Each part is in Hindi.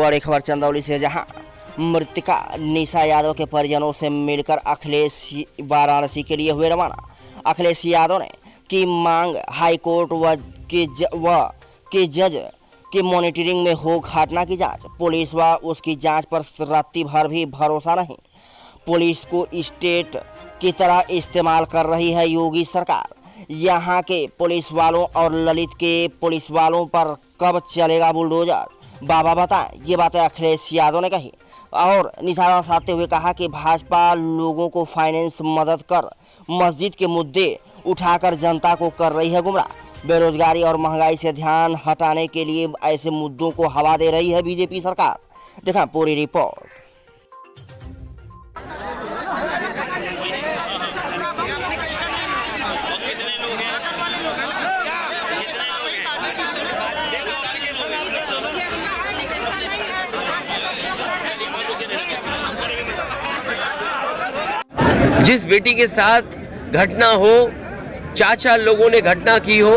बड़ी खबर चंदौली से, जहां मृतका निशा यादव के परिजनों से मिलकर अखिलेश वाराणसी के लिए हुए रवाना। अखिलेश यादव ने की मांग हाईकोर्ट के जज की मॉनिटरिंग में हो घटना की जांच। पुलिस व उसकी जांच पर रात्रि भर भी भरोसा नहीं। पुलिस को स्टेट की तरह इस्तेमाल कर रही है योगी सरकार। यहाँ के पुलिस वालों और ललित के पुलिस वालों पर कब चलेगा बुलडोजर? बाबा बताएं। ये बातें अखिलेश यादव ने कही और निशाना साधते हुए कहा कि भाजपा लोगों को फाइनेंस मदद कर मस्जिद के मुद्दे उठाकर जनता को कर रही है गुमराह। बेरोजगारी और महंगाई से ध्यान हटाने के लिए ऐसे मुद्दों को हवा दे रही है बीजेपी सरकार। देखा पूरी रिपोर्ट। जिस बेटी के साथ घटना हो, चाचा लोगों ने घटना की हो,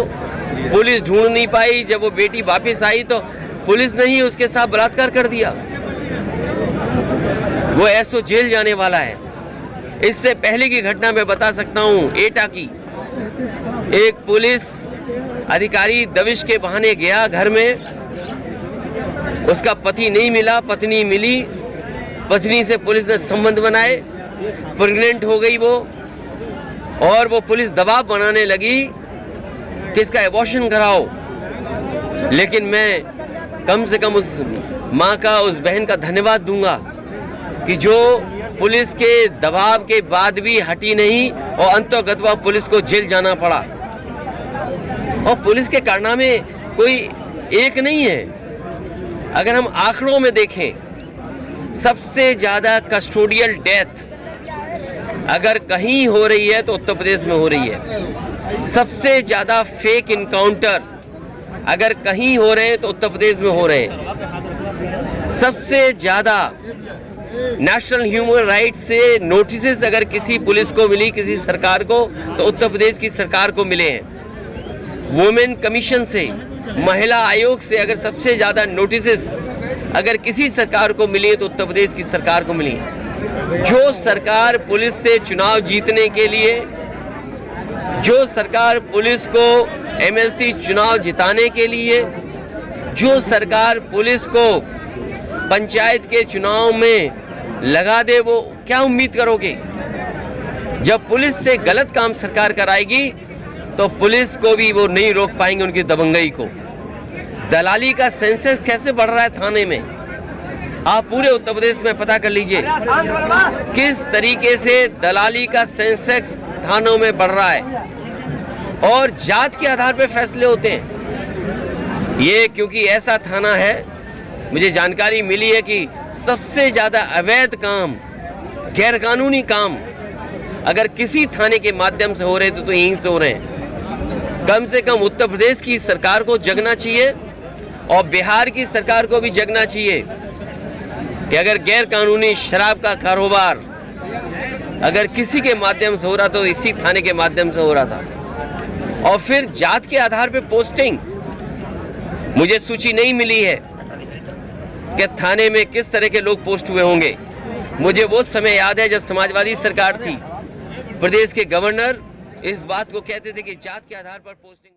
पुलिस ढूंढ नहीं पाई। जब वो बेटी वापस आई तो पुलिस ने ही उसके साथ बलात्कार कर दिया। वो ऐसो जेल जाने वाला है। इससे पहले की घटना मैं बता सकता हूं, एटा की। एक पुलिस अधिकारी दबिश के बहाने गया घर में, उसका पति नहीं मिला, पत्नी मिली। पत्नी से पुलिस ने संबंध बनाए, प्रेग्नेंट हो गई वो, और वो पुलिस दबाव बनाने लगी कि इसका एबॉर्शन कराओ। लेकिन मैं कम से कम उस माँ का, उस बहन का धन्यवाद दूंगा कि जो पुलिस के दबाव के बाद भी हटी नहीं और अंततः पुलिस को जेल जाना पड़ा। और पुलिस के कारनामे कोई एक नहीं है। अगर हम आंकड़ों में देखें, सबसे ज्यादा कस्टोडियल डेथ अगर कहीं हो रही है तो उत्तर प्रदेश में हो रही है। सबसे ज्यादा फेक इनकाउंटर अगर कहीं हो रहे हैं तो उत्तर प्रदेश में हो रहे हैं। सबसे ज्यादा नेशनल ह्यूमन राइट से नोटिसेस अगर किसी पुलिस को मिली, किसी सरकार को, तो उत्तर प्रदेश की सरकार को मिले हैं। वुमेन कमीशन से, महिला आयोग से अगर सबसे ज्यादा नोटिसेस अगर किसी सरकार को मिली है तो उत्तर प्रदेश की सरकार को मिली। जो सरकार पुलिस से चुनाव जीतने के लिए, जो सरकार पुलिस को एमएलसी चुनाव जिताने के लिए, जो सरकार पुलिस को पंचायत के चुनाव में लगा दे, वो क्या उम्मीद करोगे? जब पुलिस से गलत काम सरकार कराएगी तो पुलिस को भी वो नहीं रोक पाएंगे उनकी दबंगई को। दलाली का सेंसेस कैसे बढ़ रहा है थाने में, आप पूरे उत्तर प्रदेश में पता कर लीजिए किस तरीके से दलाली का सेंसेक्स थानों में बढ़ रहा है और जात के आधार पर फैसले होते हैं। ये क्योंकि ऐसा थाना है, मुझे जानकारी मिली है कि सबसे ज्यादा अवैध काम, गैरकानूनी काम अगर किसी थाने के माध्यम से हो रहे तो यहीं से हो रहे हैं। कम से कम उत्तर प्रदेश की सरकार को जगना चाहिए और बिहार की सरकार को भी जगना चाहिए कि अगर गैर कानूनी शराब का कारोबार अगर किसी के माध्यम से हो रहा तो इसी थाने के माध्यम से हो रहा था। और फिर जात के आधार पर पोस्टिंग, मुझे सूची नहीं मिली है कि थाने में किस तरह के लोग पोस्ट हुए होंगे। मुझे वो समय याद है जब समाजवादी सरकार थी, प्रदेश के गवर्नर इस बात को कहते थे कि जात के आधार पर पोस्टिंग